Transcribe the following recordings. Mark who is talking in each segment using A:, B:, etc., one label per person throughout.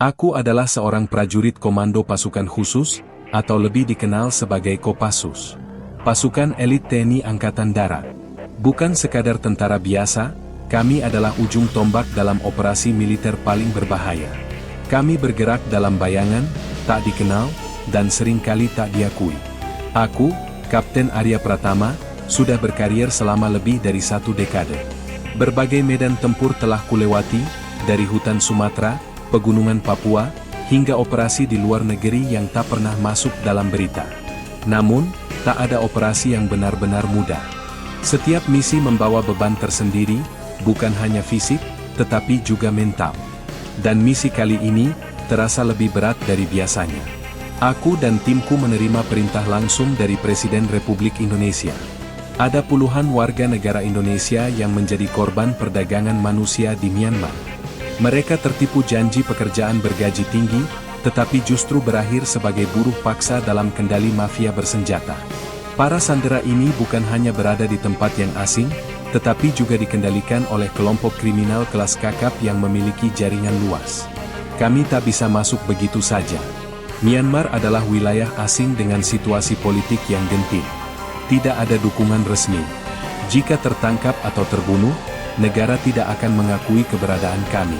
A: Aku adalah seorang prajurit komando pasukan khusus, atau lebih dikenal sebagai Kopassus. Pasukan elit TNI Angkatan Darat. Bukan sekadar tentara biasa, kami adalah ujung tombak dalam operasi militer paling berbahaya. Kami bergerak dalam bayangan, tak dikenal, dan seringkali tak diakui. Aku, Kapten Arya Pratama, sudah berkarier selama lebih dari 1 dekade. Berbagai medan tempur telah kulewati, dari hutan Sumatera, pegunungan Papua, hingga operasi di luar negeri yang tak pernah masuk dalam berita. Namun, tak ada operasi yang benar-benar mudah. Setiap misi membawa beban tersendiri, bukan hanya fisik, tetapi juga mental. Dan misi kali ini, terasa lebih berat dari biasanya. Aku dan timku menerima perintah langsung dari Presiden Republik Indonesia. Ada puluhan warga negara Indonesia yang menjadi korban perdagangan manusia di Myanmar. Mereka tertipu janji pekerjaan bergaji tinggi, tetapi justru berakhir sebagai buruh paksa dalam kendali mafia bersenjata. Para sandera ini bukan hanya berada di tempat yang asing, tetapi juga dikendalikan oleh kelompok kriminal kelas kakap yang memiliki jaringan luas. Kami tak bisa masuk begitu saja. Myanmar adalah wilayah asing dengan situasi politik yang genting. Tidak ada dukungan resmi. Jika tertangkap atau terbunuh, negara tidak akan mengakui keberadaan kami.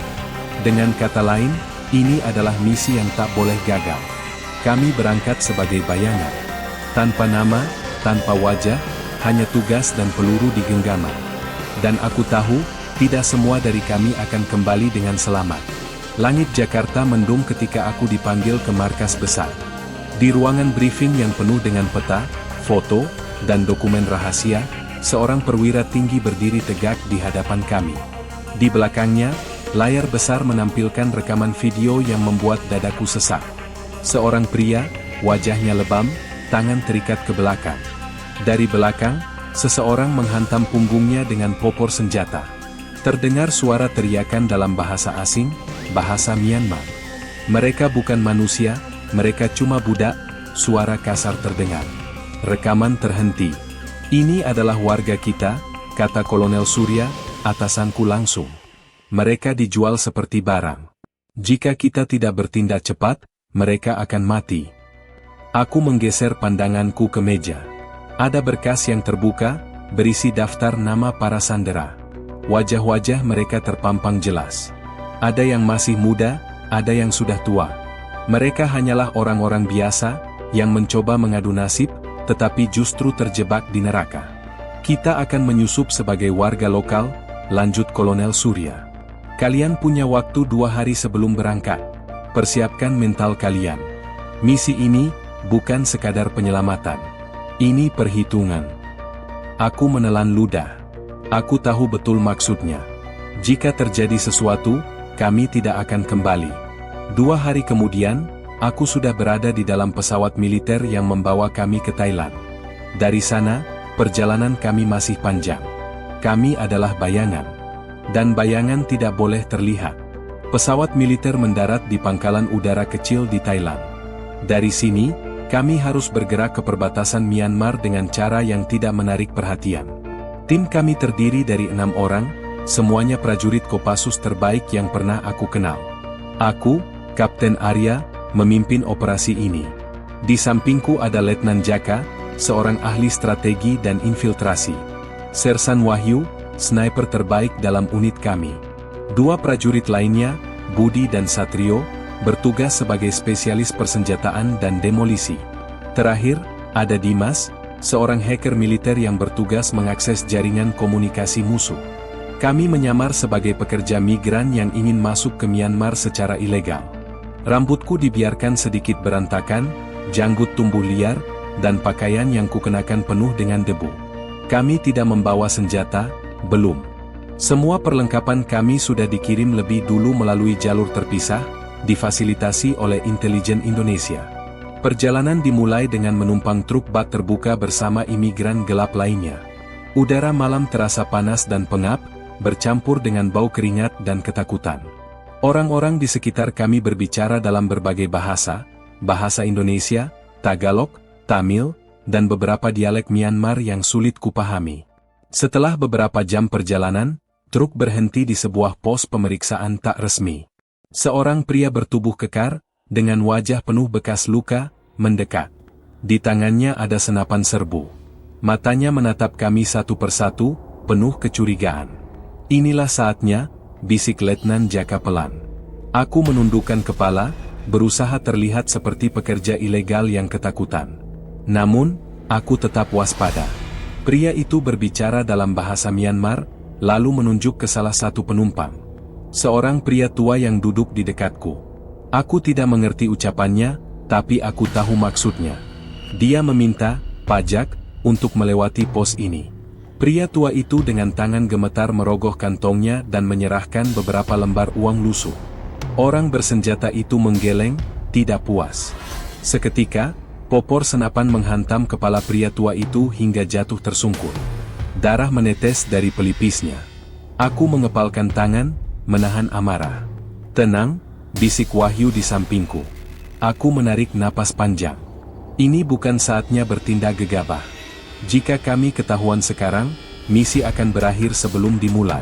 A: Dengan kata lain, ini adalah misi yang tak boleh gagal. Kami berangkat sebagai bayangan. Tanpa nama, tanpa wajah, hanya tugas dan peluru di genggaman. Dan aku tahu, tidak semua dari kami akan kembali dengan selamat. Langit Jakarta mendung ketika aku dipanggil ke markas besar. Di ruangan briefing yang penuh dengan peta, foto, dan dokumen rahasia, seorang perwira tinggi berdiri tegak di hadapan kami. Di belakangnya, layar besar menampilkan rekaman video yang membuat dadaku sesak. Seorang pria, wajahnya lebam, tangan terikat ke belakang. Dari belakang, seseorang menghantam punggungnya dengan popor senjata. Terdengar suara teriakan dalam bahasa asing, bahasa Myanmar. Mereka bukan manusia, mereka cuma budak, suara kasar terdengar. Rekaman terhenti. Ini adalah warga kita, kata Kolonel Surya, atasanku langsung. Mereka dijual seperti barang. Jika kita tidak bertindak cepat, mereka akan mati. Aku menggeser pandanganku ke meja. Ada berkas yang terbuka, berisi daftar nama para sandera. Wajah-wajah mereka terpampang jelas. Ada yang masih muda, ada yang sudah tua. Mereka hanyalah orang-orang biasa, yang mencoba mengadu nasib, tetapi justru terjebak di neraka. Kita akan menyusup sebagai warga lokal, lanjut Kolonel Surya. Kalian punya waktu 2 hari sebelum berangkat. Persiapkan mental kalian. Misi ini, bukan sekadar penyelamatan. Ini perhitungan. Aku menelan ludah. Aku tahu betul maksudnya. Jika terjadi sesuatu, kami tidak akan kembali. 2 hari kemudian, aku sudah berada di dalam pesawat militer yang membawa kami ke Thailand. Dari sana, perjalanan kami masih panjang. Kami adalah bayangan. Dan bayangan tidak boleh terlihat. Pesawat militer mendarat di pangkalan udara kecil di Thailand. Dari sini, kami harus bergerak ke perbatasan Myanmar dengan cara yang tidak menarik perhatian. Tim kami terdiri dari 6 orang, semuanya prajurit Kopassus terbaik yang pernah aku kenal. Aku, Kapten Arya, memimpin operasi ini. Di sampingku ada Letnan Jaka, seorang ahli strategi dan infiltrasi. Sersan Wahyu, sniper terbaik dalam unit kami. 2 prajurit lainnya, Budi dan Satrio, bertugas sebagai spesialis persenjataan dan demolisi. Terakhir, ada Dimas, seorang hacker militer yang bertugas mengakses jaringan komunikasi musuh. Kami menyamar sebagai pekerja migran yang ingin masuk ke Myanmar secara ilegal. Rambutku dibiarkan sedikit berantakan, janggut tumbuh liar, dan pakaian yang kukenakan penuh dengan debu. Kami tidak membawa senjata, belum. Semua perlengkapan kami sudah dikirim lebih dulu melalui jalur terpisah, difasilitasi oleh intelijen Indonesia. Perjalanan dimulai dengan menumpang truk bak terbuka bersama imigran gelap lainnya. Udara malam terasa panas dan pengap, bercampur dengan bau keringat dan ketakutan. Orang-orang di sekitar kami berbicara dalam berbagai bahasa, bahasa Indonesia, Tagalog, Tamil, dan beberapa dialek Myanmar yang sulit kupahami. Setelah beberapa jam perjalanan, truk berhenti di sebuah pos pemeriksaan tak resmi. Seorang pria bertubuh kekar, dengan wajah penuh bekas luka, mendekat. Di tangannya ada senapan serbu. Matanya menatap kami satu persatu, penuh kecurigaan. Inilah saatnya, bisik Letnan Jaka pelan. Aku menundukkan kepala, berusaha terlihat seperti pekerja ilegal yang ketakutan. Namun, aku tetap waspada. Pria itu berbicara dalam bahasa Myanmar, lalu menunjuk ke salah satu penumpang. Seorang pria tua yang duduk di dekatku. Aku tidak mengerti ucapannya, tapi aku tahu maksudnya. Dia meminta pajak untuk melewati pos ini. Pria tua itu dengan tangan gemetar merogoh kantongnya dan menyerahkan beberapa lembar uang lusuh. Orang bersenjata itu menggeleng, tidak puas. Seketika, popor senapan menghantam kepala pria tua itu hingga jatuh tersungkur. Darah menetes dari pelipisnya. Aku mengepalkan tangan, menahan amarah. "Tenang," bisik Wahyu di sampingku. Aku menarik napas panjang. Ini bukan saatnya bertindak gegabah. Jika kami ketahuan sekarang, misi akan berakhir sebelum dimulai.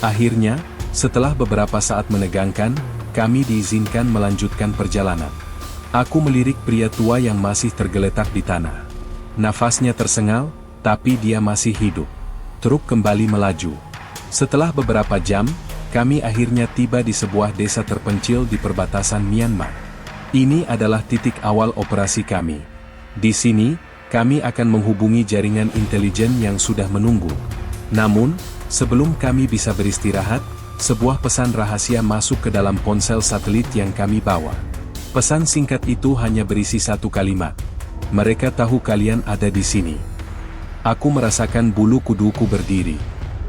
A: Akhirnya, setelah beberapa saat menegangkan, kami diizinkan melanjutkan perjalanan. Aku melirik pria tua yang masih tergeletak di tanah. Nafasnya tersengal, tapi dia masih hidup. Truk kembali melaju. Setelah beberapa jam, kami akhirnya tiba di sebuah desa terpencil di perbatasan Myanmar. Ini adalah titik awal operasi kami. Di sini, kami akan menghubungi jaringan intelijen yang sudah menunggu. Namun, sebelum kami bisa beristirahat, sebuah pesan rahasia masuk ke dalam ponsel satelit yang kami bawa. Pesan singkat itu hanya berisi satu kalimat. "Mereka tahu kalian ada di sini." Aku merasakan bulu kuduku berdiri.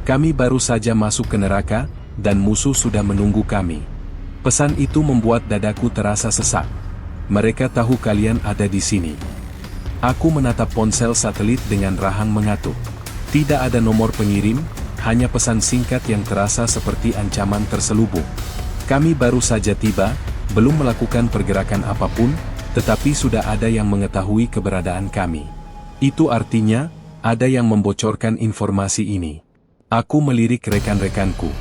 A: Kami baru saja masuk ke neraka, dan musuh sudah menunggu kami. Pesan itu membuat dadaku terasa sesak. "Mereka tahu kalian ada di sini." Aku menatap ponsel satelit dengan rahang mengatuk. Tidak ada nomor pengirim, hanya pesan singkat yang terasa seperti ancaman terselubung. Kami baru saja tiba, belum melakukan pergerakan apapun, tetapi sudah ada yang mengetahui keberadaan kami. Itu artinya, ada yang membocorkan informasi ini. Aku melirik rekan-rekanku.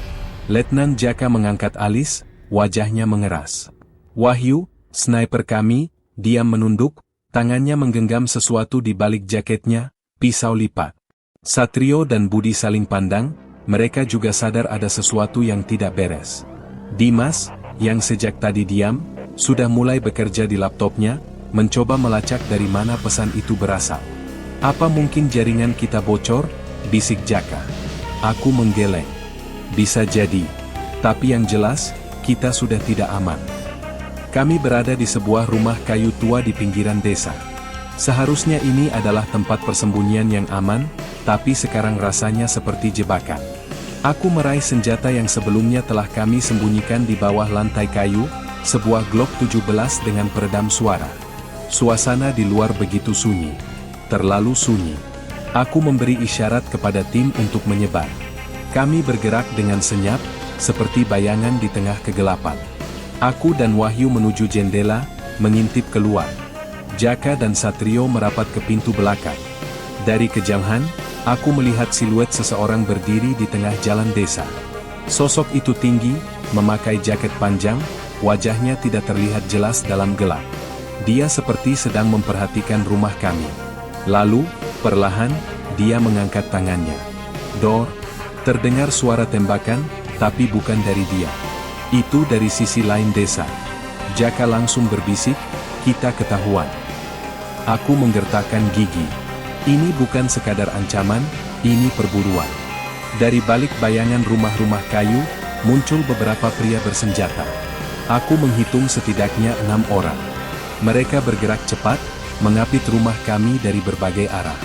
A: Letnan Jaka mengangkat alis, wajahnya mengeras. Wahyu, sniper kami, diam menunduk, tangannya menggenggam sesuatu di balik jaketnya, pisau lipat. Satrio dan Budi saling pandang, mereka juga sadar ada sesuatu yang tidak beres. Dimas, yang sejak tadi diam, sudah mulai bekerja di laptopnya, mencoba melacak dari mana pesan itu berasal. "Apa mungkin jaringan kita bocor?" bisik Jaka. Aku menggeleng. "Bisa jadi. Tapi yang jelas, kita sudah tidak aman." Kami berada di sebuah rumah kayu tua di pinggiran desa. Seharusnya ini adalah tempat persembunyian yang aman, tapi sekarang rasanya seperti jebakan. Aku meraih senjata yang sebelumnya telah kami sembunyikan di bawah lantai kayu, sebuah Glock 17 dengan peredam suara. Suasana di luar begitu sunyi. Terlalu sunyi. Aku memberi isyarat kepada tim untuk menyebar. Kami bergerak dengan senyap, seperti bayangan di tengah kegelapan. Aku dan Wahyu menuju jendela, mengintip keluar. Jaka dan Satrio merapat ke pintu belakang. Dari kejauhan, aku melihat siluet seseorang berdiri di tengah jalan desa. Sosok itu tinggi, memakai jaket panjang, wajahnya tidak terlihat jelas dalam gelap. Dia seperti sedang memperhatikan rumah kami. Lalu, perlahan, dia mengangkat tangannya. Dor, terdengar suara tembakan, tapi bukan dari dia. Itu dari sisi lain desa. Jaka langsung berbisik, "Kita ketahuan." Aku menggertakkan gigi. Ini bukan sekadar ancaman, ini perburuan. Dari balik bayangan rumah-rumah kayu, muncul beberapa pria bersenjata. Aku menghitung setidaknya 6 orang. Mereka bergerak cepat, mengapit rumah kami dari berbagai arah.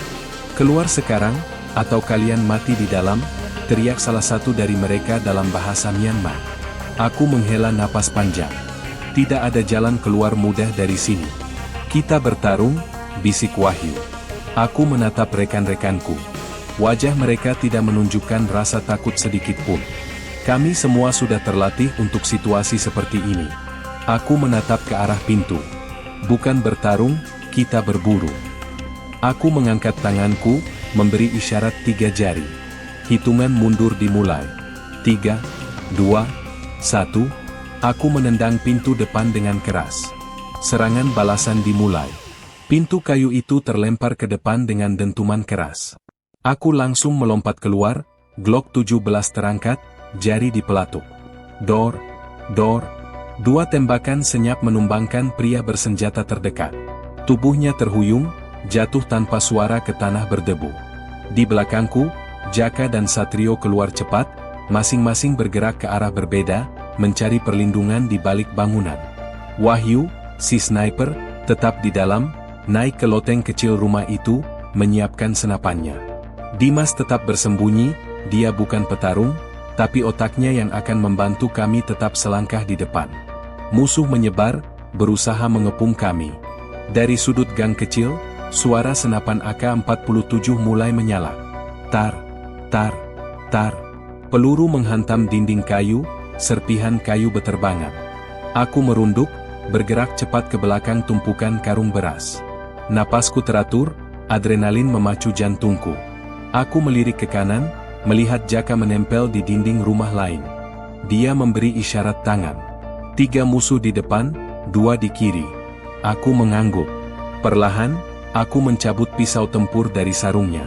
A: "Keluar sekarang, atau kalian mati di dalam," teriak salah satu dari mereka dalam bahasa Myanmar. Aku menghela napas panjang. Tidak ada jalan keluar mudah dari sini. "Kita bertarung," bisik Wahyu. Aku menatap rekan-rekanku. Wajah mereka tidak menunjukkan rasa takut sedikit pun. Kami semua sudah terlatih untuk situasi seperti ini. Aku menatap ke arah pintu. "Bukan bertarung, kita berburu." Aku mengangkat tanganku, memberi isyarat 3 jari. Hitungan mundur dimulai. 3, 2, 1. Aku menendang pintu depan dengan keras. Serangan balasan dimulai. Pintu kayu itu terlempar ke depan dengan dentuman keras. Aku langsung melompat keluar, Glock 17 terangkat, jari di pelatuk. Dor, dor. 2 tembakan senyap menumbangkan pria bersenjata terdekat. Tubuhnya terhuyung, jatuh tanpa suara ke tanah berdebu. Di belakangku, Jaka dan Satrio keluar cepat, masing-masing bergerak ke arah berbeda, mencari perlindungan di balik bangunan. Wahyu, si sniper, tetap di dalam, naik ke loteng kecil rumah itu, menyiapkan senapannya. Dimas tetap bersembunyi, dia bukan petarung, tapi otaknya yang akan membantu kami tetap selangkah di depan. Musuh menyebar, berusaha mengepung kami. Dari sudut gang kecil, suara senapan AK-47 mulai menyala. Tar, tar, tar. Peluru menghantam dinding kayu, serpihan kayu beterbangan. Aku merunduk, bergerak cepat ke belakang tumpukan karung beras. Napasku teratur, adrenalin memacu jantungku. Aku melirik ke kanan, melihat Jaka menempel di dinding rumah lain. Dia memberi isyarat tangan. 3 musuh di depan, 2 di kiri. Aku mengangguk. Perlahan, aku mencabut pisau tempur dari sarungnya.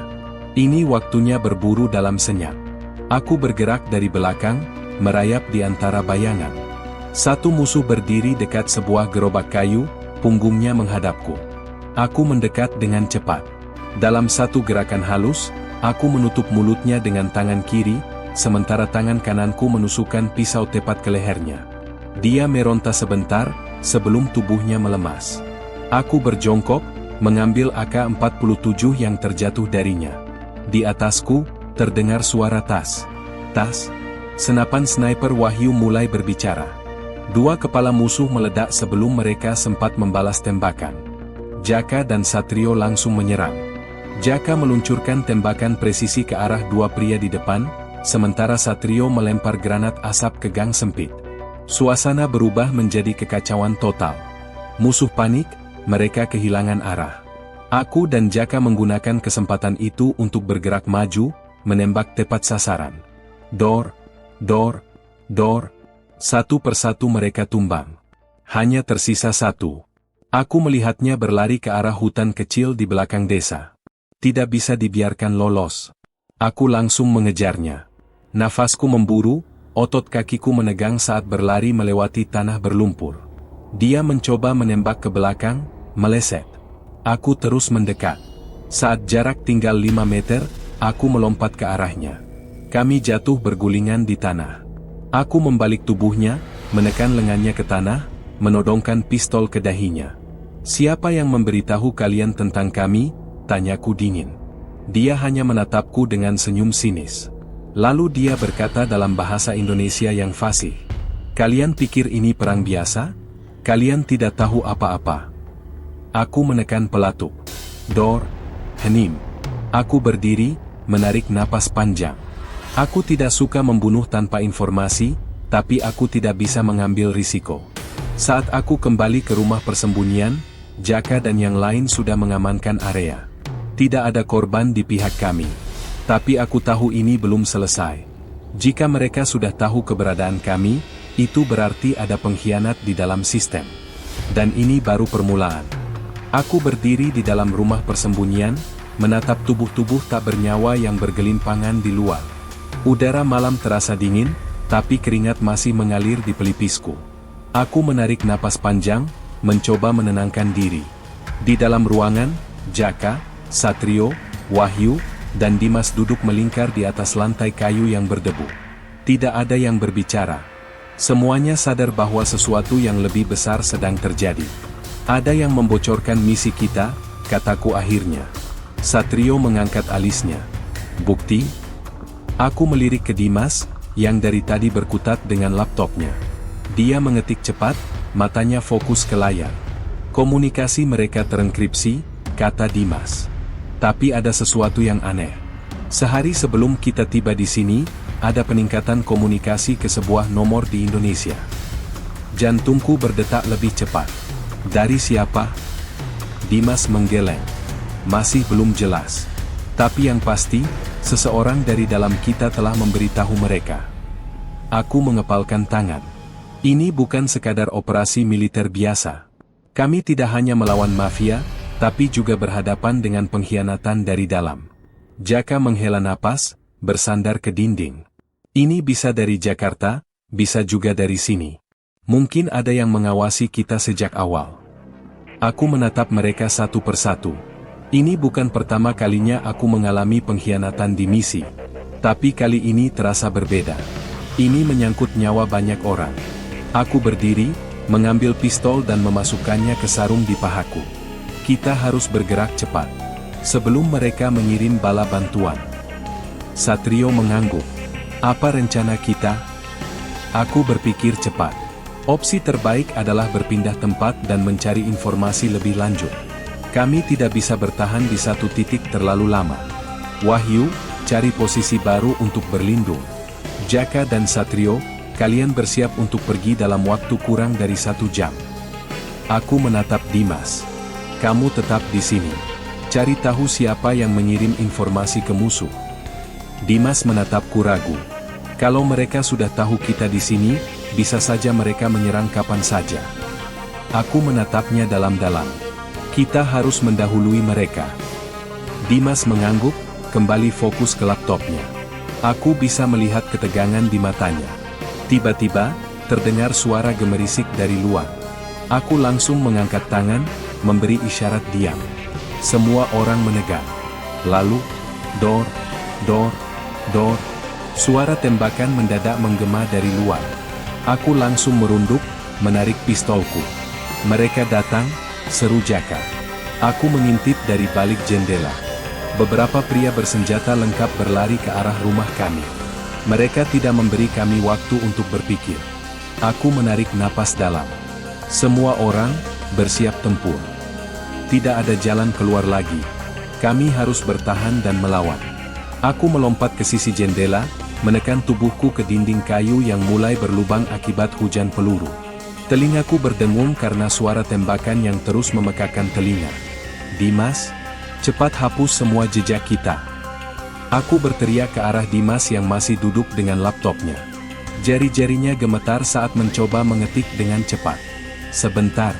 A: Ini waktunya berburu dalam senyap. Aku bergerak dari belakang, merayap di antara bayangan. 1 musuh berdiri dekat sebuah gerobak kayu, punggungnya menghadapku. Aku mendekat dengan cepat. Dalam satu gerakan halus, aku menutup mulutnya dengan tangan kiri, sementara tangan kananku menusukkan pisau tepat ke lehernya. Dia meronta sebentar, sebelum tubuhnya melemas. Aku berjongkok, mengambil AK-47 yang terjatuh darinya. Di atasku, terdengar suara tas. Tas. Senapan sniper Wahyu mulai berbicara. 2 kepala musuh meledak sebelum mereka sempat membalas tembakan. Jaka dan Satrio langsung menyerang. Jaka meluncurkan tembakan presisi ke arah 2 pria di depan, sementara Satrio melempar granat asap ke gang sempit. Suasana berubah menjadi kekacauan total. Musuh panik, mereka kehilangan arah. Aku dan Jaka menggunakan kesempatan itu untuk bergerak maju, menembak tepat sasaran. Dor, dor, dor. Satu persatu mereka tumbang. Hanya tersisa 1. Aku melihatnya berlari ke arah hutan kecil di belakang desa. Tidak bisa dibiarkan lolos. Aku langsung mengejarnya. Nafasku memburu, otot kakiku menegang saat berlari melewati tanah berlumpur. Dia mencoba menembak ke belakang, meleset. Aku terus mendekat. Saat jarak tinggal 5 meter, aku melompat ke arahnya. Kami jatuh bergulingan di tanah. Aku membalik tubuhnya, menekan lengannya ke tanah, menodongkan pistol ke dahinya. Siapa yang memberitahu kalian tentang kami? Tanyaku dingin. Dia hanya menatapku dengan senyum sinis. Lalu dia berkata dalam bahasa Indonesia yang fasih. Kalian pikir ini perang biasa? Kalian tidak tahu apa-apa. Aku menekan pelatuk. Dor, henim. Aku berdiri, menarik napas panjang. Aku tidak suka membunuh tanpa informasi, tapi aku tidak bisa mengambil risiko. Saat aku kembali ke rumah persembunyian, Jaka dan yang lain sudah mengamankan area. Tidak ada korban di pihak kami. Tapi aku tahu ini belum selesai. Jika mereka sudah tahu keberadaan kami, itu berarti ada pengkhianat di dalam sistem. Dan ini baru permulaan. Aku berdiri di dalam rumah persembunyian, menatap tubuh-tubuh tak bernyawa yang bergelimpangan di luar. Udara malam terasa dingin, tapi keringat masih mengalir di pelipisku. Aku menarik napas panjang, mencoba menenangkan diri. Di dalam ruangan, Jaka, Satrio, Wahyu, dan Dimas duduk melingkar di atas lantai kayu yang berdebu. Tidak ada yang berbicara. Semuanya sadar bahwa sesuatu yang lebih besar sedang terjadi. Ada yang membocorkan misi kita, kataku akhirnya. Satrio mengangkat alisnya. Bukti? Aku melirik ke Dimas, yang dari tadi berkutat dengan laptopnya. Dia mengetik cepat, matanya fokus ke layar. Komunikasi mereka terenkripsi, kata Dimas. Tapi ada sesuatu yang aneh. Sehari sebelum kita tiba di sini, ada peningkatan komunikasi ke sebuah nomor di Indonesia. Jantungku berdetak lebih cepat. Dari siapa? Dimas menggeleng. Masih belum jelas. Tapi yang pasti, seseorang dari dalam kita telah memberitahu mereka. Aku mengepalkan tangan. Ini bukan sekadar operasi militer biasa. Kami tidak hanya melawan mafia, tapi juga berhadapan dengan pengkhianatan dari dalam. Jaka menghela napas, bersandar ke dinding. Ini bisa dari Jakarta, bisa juga dari sini. Mungkin ada yang mengawasi kita sejak awal. Aku menatap mereka satu persatu. Ini bukan pertama kalinya aku mengalami pengkhianatan di misi. Tapi kali ini terasa berbeda. Ini menyangkut nyawa banyak orang. Aku berdiri, mengambil pistol dan memasukkannya ke sarung di pahaku. Kita harus bergerak cepat. Sebelum mereka mengirim bala bantuan. Satrio mengangguk. Apa rencana kita? Aku berpikir cepat. Opsi terbaik adalah berpindah tempat dan mencari informasi lebih lanjut. Kami tidak bisa bertahan di satu titik terlalu lama. Wahyu, cari posisi baru untuk berlindung. Jaka dan Satrio, kalian bersiap untuk pergi dalam waktu kurang dari 1 jam. Aku menatap Dimas. Kamu tetap di sini. Cari tahu siapa yang mengirim informasi ke musuh. Dimas menatapku ragu. Kalau mereka sudah tahu kita di sini, bisa saja mereka menyerang kapan saja. Aku menatapnya dalam-dalam. Kita harus mendahului mereka. Dimas mengangguk, kembali fokus ke laptopnya. Aku bisa melihat ketegangan di matanya. Tiba-tiba, terdengar suara gemerisik dari luar. Aku langsung mengangkat tangan, memberi isyarat diam. Semua orang menegak. Lalu, dor, dor, dor. Suara tembakan mendadak menggema dari luar. Aku langsung merunduk, menarik pistolku. Mereka datang, seru Jaka. Aku mengintip dari balik jendela. Beberapa pria bersenjata lengkap berlari ke arah rumah kami. Mereka tidak memberi kami waktu untuk berpikir. Aku menarik napas dalam. Semua orang, bersiap tempur. Tidak ada jalan keluar lagi. Kami harus bertahan dan melawan. Aku melompat ke sisi jendela, menekan tubuhku ke dinding kayu yang mulai berlubang akibat hujan peluru. Telingaku berdengung karena suara tembakan yang terus memekakan telinga. Dimas, cepat hapus semua jejak kita. Aku berteriak ke arah Dimas yang masih duduk dengan laptopnya. Jari-jarinya gemetar saat mencoba mengetik dengan cepat. Sebentar.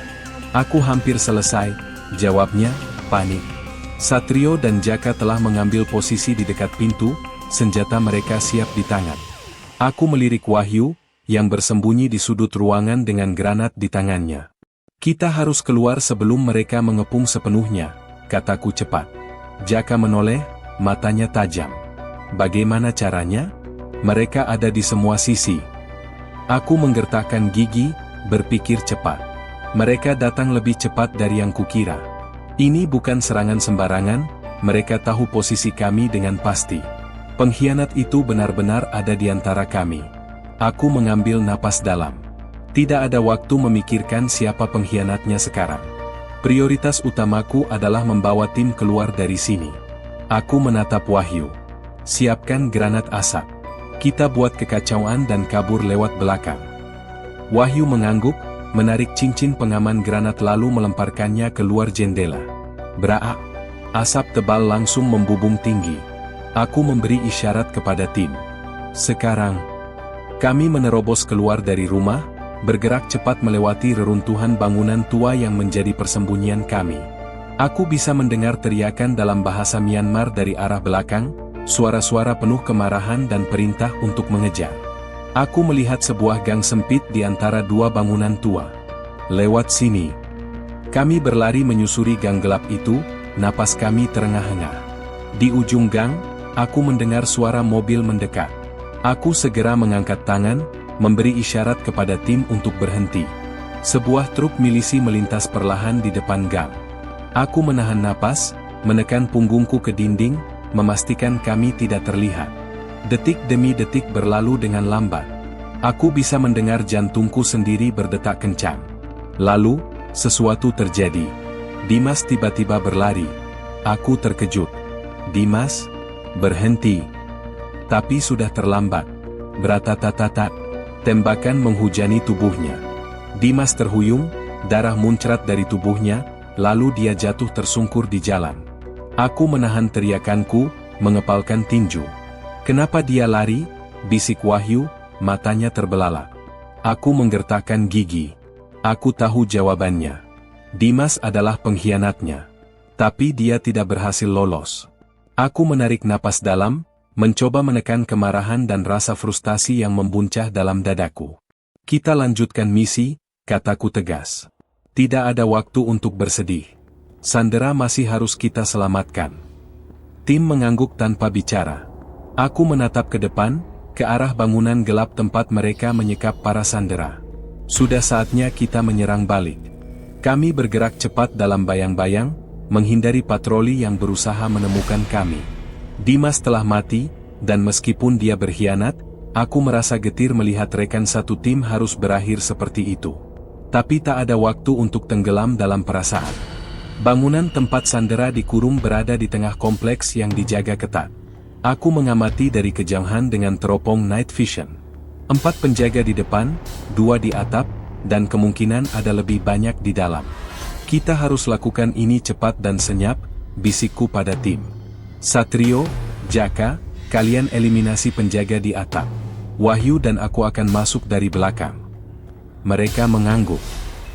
A: Aku hampir selesai, jawabnya, panik. Satrio dan Jaka telah mengambil posisi di dekat pintu, senjata mereka siap di tangan. Aku melirik Wahyu, yang bersembunyi di sudut ruangan dengan granat di tangannya. Kita harus keluar sebelum mereka mengepung sepenuhnya, kataku cepat. Jaka menoleh, matanya tajam. Bagaimana caranya? Mereka ada di semua sisi. Aku menggertakkan gigi, berpikir cepat. Mereka datang lebih cepat dari yang kukira. Ini bukan serangan sembarangan, mereka tahu posisi kami dengan pasti. Pengkhianat itu benar-benar ada di antara kami. Aku mengambil napas dalam. Tidak ada waktu memikirkan siapa pengkhianatnya sekarang. Prioritas utamaku adalah membawa tim keluar dari sini. Aku menatap Wahyu. Siapkan granat asap. Kita buat kekacauan dan kabur lewat belakang. Wahyu mengangguk, menarik cincin pengaman granat lalu melemparkannya keluar jendela. Braak. Asap tebal langsung membubung tinggi. Aku memberi isyarat kepada tim. Sekarang, kami menerobos keluar dari rumah, bergerak cepat melewati reruntuhan bangunan tua yang menjadi persembunyian kami. Aku bisa mendengar teriakan dalam bahasa Myanmar dari arah belakang, suara-suara penuh kemarahan dan perintah untuk mengejar. Aku melihat sebuah gang sempit di antara dua bangunan tua. Lewat sini. Kami berlari menyusuri gang gelap itu, napas kami terengah-engah. Di ujung gang, aku mendengar suara mobil mendekat. Aku segera mengangkat tangan, memberi isyarat kepada tim untuk berhenti. Sebuah truk milisi melintas perlahan di depan gang. Aku menahan napas, menekan punggungku ke dinding, memastikan kami tidak terlihat. Detik demi detik berlalu dengan lambat. Aku bisa mendengar jantungku sendiri berdetak kencang. Lalu, sesuatu terjadi. Dimas tiba-tiba berlari. Aku terkejut. Dimas, berhenti. Tapi sudah terlambat. Beratat-tatat, tembakan menghujani tubuhnya. Dimas terhuyung, darah muncrat dari tubuhnya, lalu dia jatuh tersungkur di jalan. Aku menahan teriakanku, mengepalkan tinju. Kenapa dia lari? Bisik Wahyu, matanya terbelalak. Aku menggertakkan gigi. Aku tahu jawabannya. Dimas adalah pengkhianatnya. Tapi dia tidak berhasil lolos. Aku menarik napas dalam, mencoba menekan kemarahan dan rasa frustasi yang membuncah dalam dadaku. Kita lanjutkan misi, kataku tegas. Tidak ada waktu untuk bersedih. Sandera masih harus kita selamatkan. Tim mengangguk tanpa bicara. Aku menatap ke depan, ke arah bangunan gelap tempat mereka menyekap para sandera. Sudah saatnya kita menyerang balik. Kami bergerak cepat dalam bayang-bayang, menghindari patroli yang berusaha menemukan kami. Dimas telah mati, dan meskipun dia berkhianat, aku merasa getir melihat rekan satu tim harus berakhir seperti itu. Tapi tak ada waktu untuk tenggelam dalam perasaan. Bangunan tempat sandera dikurung berada di tengah kompleks yang dijaga ketat. Aku mengamati dari kejauhan dengan teropong night vision. 4 penjaga di depan, 2 di atap, dan kemungkinan ada lebih banyak di dalam. Kita harus lakukan ini cepat dan senyap, bisikku pada tim. Satrio, Jaka, kalian eliminasi penjaga di atap. Wahyu dan aku akan masuk dari belakang. Mereka mengangguk.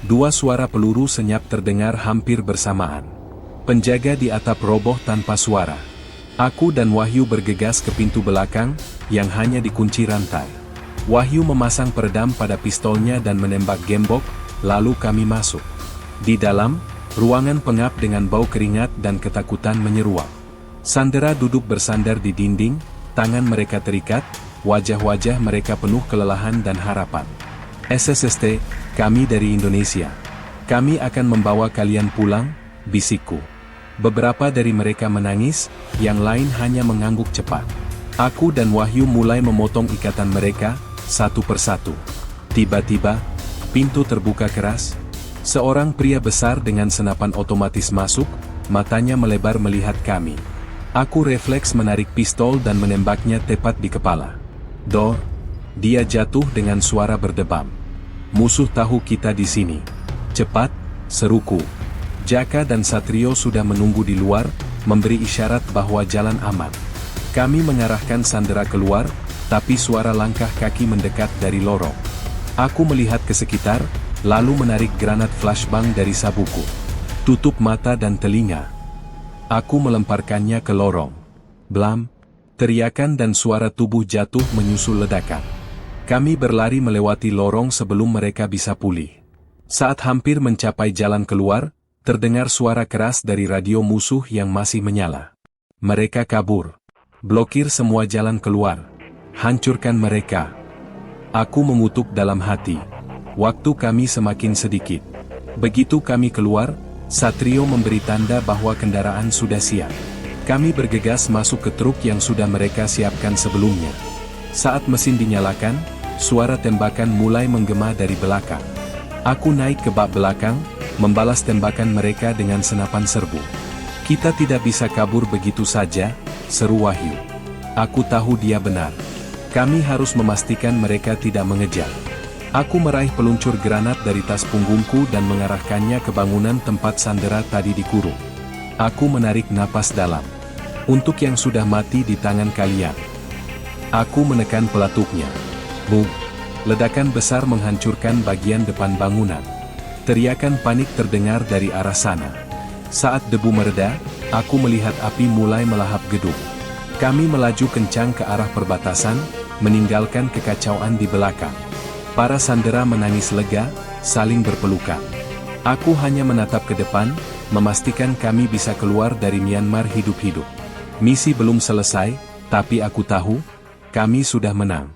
A: 2 suara peluru senyap terdengar hampir bersamaan. Penjaga di atap roboh tanpa suara. Aku dan Wahyu bergegas ke pintu belakang, yang hanya dikunci rantai. Wahyu memasang peredam pada pistolnya dan menembak gembok, lalu kami masuk. Di dalam, ruangan pengap dengan bau keringat dan ketakutan menyeruak. Sandera duduk bersandar di dinding, tangan mereka terikat, wajah-wajah mereka penuh kelelahan dan harapan. SSST, kami dari Indonesia. Kami akan membawa kalian pulang, bisikku. Beberapa dari mereka menangis, yang lain hanya mengangguk cepat. Aku dan Wahyu mulai memotong ikatan mereka, satu persatu. Tiba-tiba, pintu terbuka keras. Seorang pria besar dengan senapan otomatis masuk, matanya melebar melihat kami. Aku refleks menarik pistol dan menembaknya tepat di kepala. Dor! Dia jatuh dengan suara berdebam. Musuh tahu kita di sini. Cepat, seruku. Jaka dan Satrio sudah menunggu di luar, memberi isyarat bahwa jalan aman. Kami mengarahkan sandera keluar, tapi suara langkah kaki mendekat dari lorong. Aku melihat ke sekitar, lalu menarik granat flashbang dari sabuku. Tutup mata dan telinga. Aku melemparkannya ke lorong. Blam! Teriakan dan suara tubuh jatuh menyusul ledakan. Kami berlari melewati lorong sebelum mereka bisa pulih. Saat hampir mencapai jalan keluar, terdengar suara keras dari radio musuh yang masih menyala. Mereka kabur. Blokir semua jalan keluar. Hancurkan mereka. Aku mengutuk dalam hati. Waktu kami semakin sedikit. Begitu kami keluar, Satrio memberi tanda bahwa kendaraan sudah siap. Kami bergegas masuk ke truk yang sudah mereka siapkan sebelumnya. Saat mesin dinyalakan, suara tembakan mulai menggema dari belakang. Aku naik ke bak belakang, membalas tembakan mereka dengan senapan serbu. Kita tidak bisa kabur begitu saja, seru Wahyu. Aku tahu dia benar. Kami harus memastikan mereka tidak mengejar. Aku meraih peluncur granat dari tas punggungku dan mengarahkannya ke bangunan tempat sandera tadi dikurung. Aku menarik napas dalam. Untuk yang sudah mati di tangan kalian. Aku menekan pelatuknya. Bung! Ledakan besar menghancurkan bagian depan bangunan. Teriakan panik terdengar dari arah sana. Saat debu mereda, aku melihat api mulai melahap gedung. Kami melaju kencang ke arah perbatasan, meninggalkan kekacauan di belakang. Para sandera menangis lega, saling berpelukan. Aku hanya menatap ke depan, memastikan kami bisa keluar dari Myanmar hidup-hidup. Misi belum selesai, tapi aku tahu, kami sudah menang.